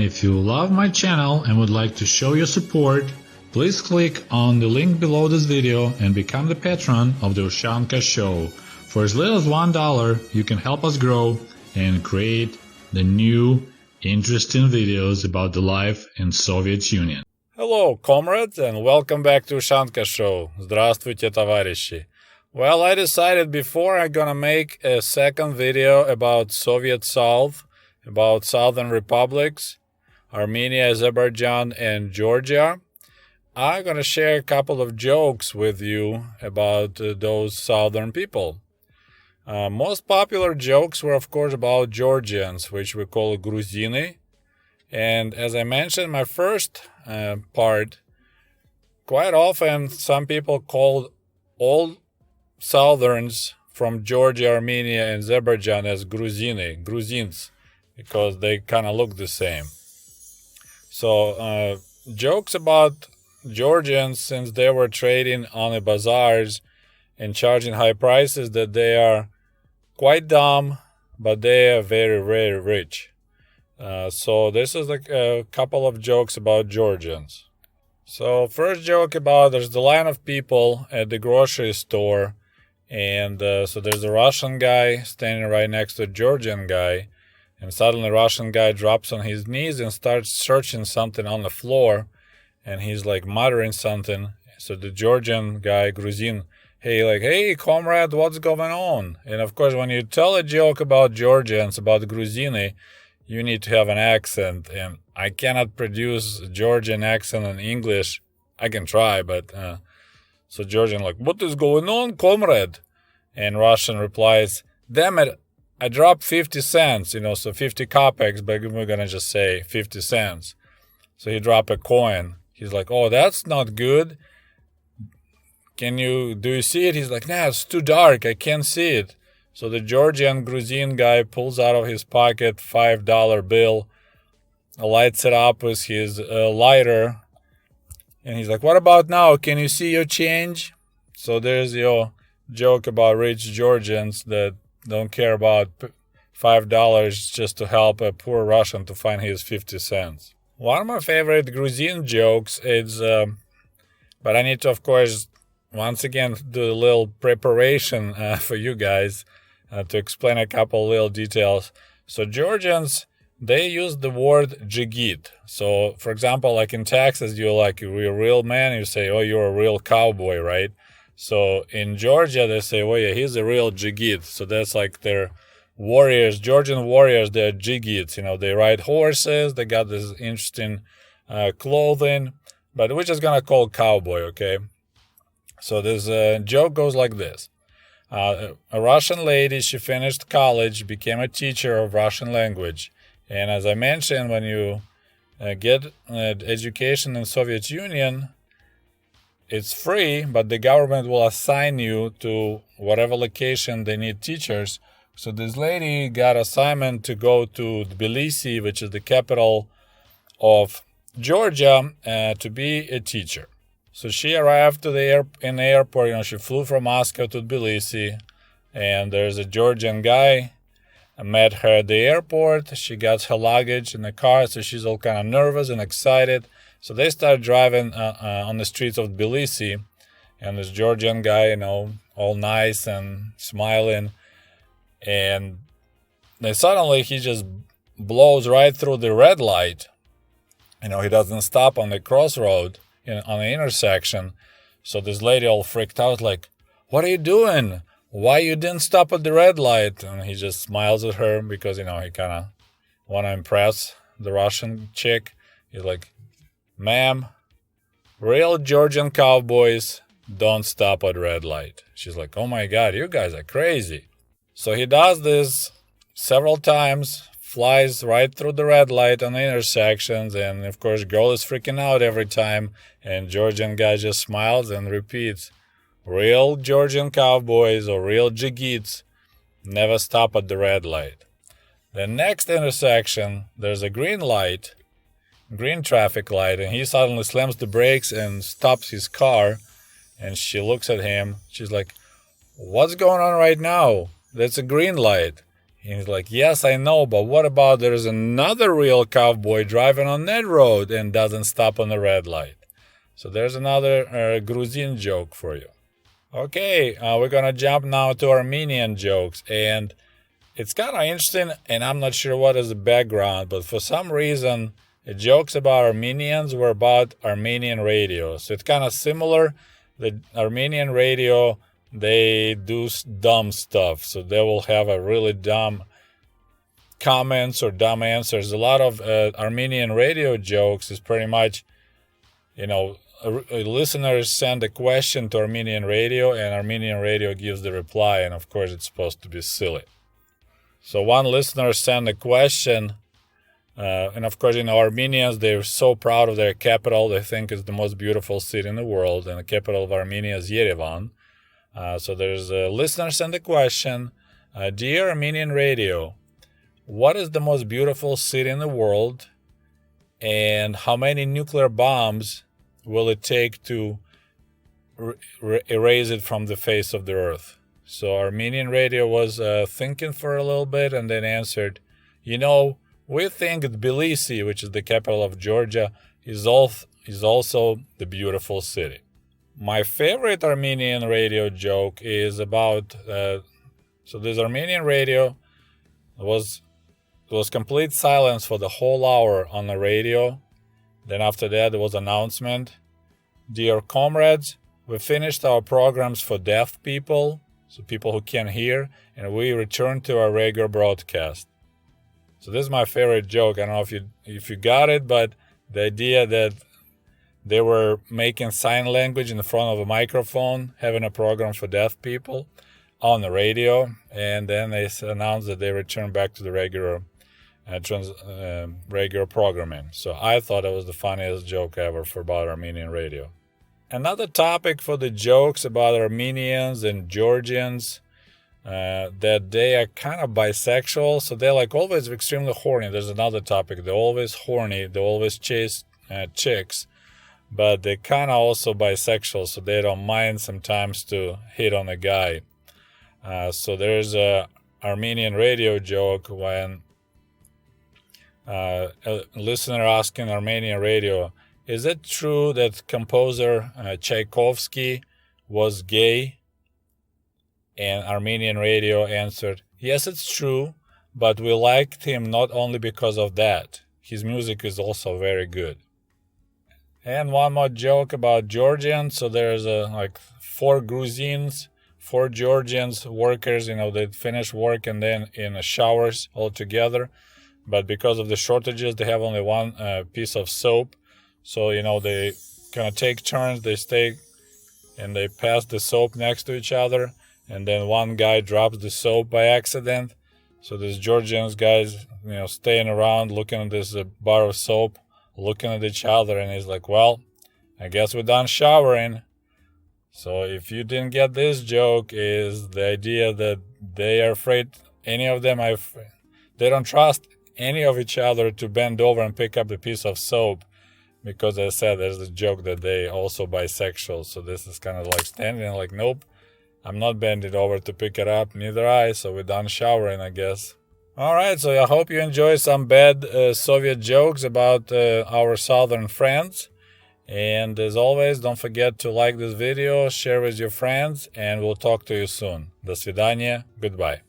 if you love my channel and would like to show your support, please click on the link below this video and become the patron of the Ushanka Show. For as little as $1, you can help us grow and create the new, interesting videos about the life in Soviet Union. Hello, comrades, and welcome back to Ushanka Show. Здравствуйте, товарищи. Well, I decided before I'm gonna make a second video about Soviet South, about Southern republics, Armenia, Azerbaijan, and Georgia. I'm gonna share a couple of jokes with you about those southern people. Most popular jokes were, of course, about Georgians, which we call Gruzini. And as I mentioned in my first part, quite often some people called all Southerns from Georgia, Armenia, and Azerbaijan as Gruzins, because they kind of look the same. So jokes about Georgians, since they were trading on the bazaars and charging high prices, that they are quite dumb, but they are very, very rich. So this is like a couple of jokes about Georgians. So first joke about, there's the line of people at the grocery store, and so there's a Russian guy standing right next to a Georgian guy, and suddenly the Russian guy drops on his knees and starts searching something on the floor, and he's like muttering something. So the Georgian guy, Gruzin, hey, comrade, what's going on? And of course, when you tell a joke about Georgians, about Gruzini, you need to have an accent, and I cannot produce a Georgian accent in English. I can try, but so Georgian like, what is going on, comrade? And Russian replies, damn it, I dropped 50 cents, so 50 kopecks, but we're gonna just say 50 cents. So he dropped a coin. He's like, oh, that's not good. Do you see it? He's like, nah, it's too dark, I can't see it. So the Georgian Gruzin guy pulls out of his pocket $5 bill, lights it up with his lighter, and he's like, what about now? Can you see your change? So there's your joke about rich Georgians that don't care about $5 just to help a poor Russian to find his 50 cents. One of my favorite Gruzin jokes is, but I need to, of course, once again do a little preparation for you guys to explain a couple little details. So Georgians, they use the word jigit. So, for example, like in Texas, you're a real man, you say, oh, you're a real cowboy, right? So in Georgia, they say, oh, yeah, he's a real jigit. So that's like their warriors, Georgian warriors, they're jigits. They ride horses, they got this interesting clothing, but we're just going to call cowboy, okay? So this joke goes like this. A Russian lady, she finished college, became a teacher of Russian language. And as I mentioned, when you get education in Soviet Union, it's free, but the government will assign you to whatever location they need teachers. So this lady got assignment to go to Tbilisi, which is the capital of Georgia, to be a teacher. So she arrived in the airport, she flew from Moscow to Tbilisi, and there's a Georgian guy met her at the airport. She got her luggage in the car, so she's all kind of nervous and excited. So they start driving on the streets of Tbilisi, and this Georgian guy, all nice and smiling, and then suddenly he just blows right through the red light. He doesn't stop on the crossroad, on the intersection. So this lady all freaked out, like, what are you doing? Why you didn't stop at the red light? And he just smiles at her because, he kind of want to impress the Russian chick. He's like, ma'am, real Georgian cowboys don't stop at red light. She's like, oh my God, you guys are crazy. So he does this several times, flies right through the red light on the intersections, and of course girl is freaking out every time, and Georgian guy just smiles and repeats, real Georgian cowboys or real jigits never stop at the red light. The next intersection, there's a green traffic light, and he suddenly slams the brakes and stops his car, and she looks at him. She's like, what's going on right now? That's a green light. And he's like, yes, I know, but what about there's another real cowboy driving on that road and doesn't stop on the red light? So there's another Gruzian joke for you. Okay, we're going to jump now to Armenian jokes. And it's kind of interesting, and I'm not sure what is the background, but for some reason, the jokes about Armenians were about Armenian radio. So it's kind of similar. The Armenian radio, they do dumb stuff. So they will have a really dumb comments or dumb answers. A lot of Armenian radio jokes is pretty much, listeners send a question to Armenian radio, and Armenian radio gives the reply, and of course it's supposed to be silly. So one listener sent a question, and of course, Armenians, they're so proud of their capital. They think it's the most beautiful city in the world, and the capital of Armenia is Yerevan. So there's a listener sent a question, Dear Armenian radio, what is the most beautiful city in the world, and how many nuclear bombs will it take to erase it from the face of the earth? So Armenian radio was thinking for a little bit and then answered, we think Tbilisi, which is the capital of Georgia, is also the beautiful city. My favorite Armenian radio joke is about, so this Armenian radio was complete silence for the whole hour on the radio. Then after that, there was an announcement. Dear comrades, we finished our programs for deaf people, so people who can't hear, and we return to our regular broadcast. So this is my favorite joke. I don't know if you got it, but the idea that they were making sign language in front of a microphone, having a program for deaf people on the radio, and then they announced that they return back to the regular programming. So I thought it was the funniest joke ever about Armenian radio. Another topic for the jokes about Armenians and Georgians, that they are kind of bisexual, so they're like always extremely horny. There's another topic, they're always horny, they always chase chicks, but they're kind of also bisexual, so they don't mind sometimes to hit on a guy. So there's a Armenian radio joke when a listener asking Armenian radio, is it true that composer Tchaikovsky was gay? And Armenian radio answered, yes, it's true, but we liked him not only because of that. His music is also very good. And one more joke about Georgians. So there's four Gruzians, 4 Georgians, workers, they finish work and then in showers all together. But because of the shortages, they have only one piece of soap. So, they kind of take turns, they stay and they pass the soap next to each other. And then one guy drops the soap by accident. So these Georgians guys, staying around looking at this bar of soap, looking at each other. And he's like, well, I guess we're done showering. So if you didn't get this joke, is the idea that they are afraid, any of them, they don't trust any of each other to bend over and pick up the piece of soap. Because as I said, there's a joke that they also bisexual. So this is kind of like standing like, nope, I'm not bending over to pick it up, neither I. So we're done showering, I guess. All right, so I hope you enjoy some bad Soviet jokes about our southern friends. And as always, don't forget to like this video, share with your friends, and we'll talk to you soon. До свидания. Goodbye.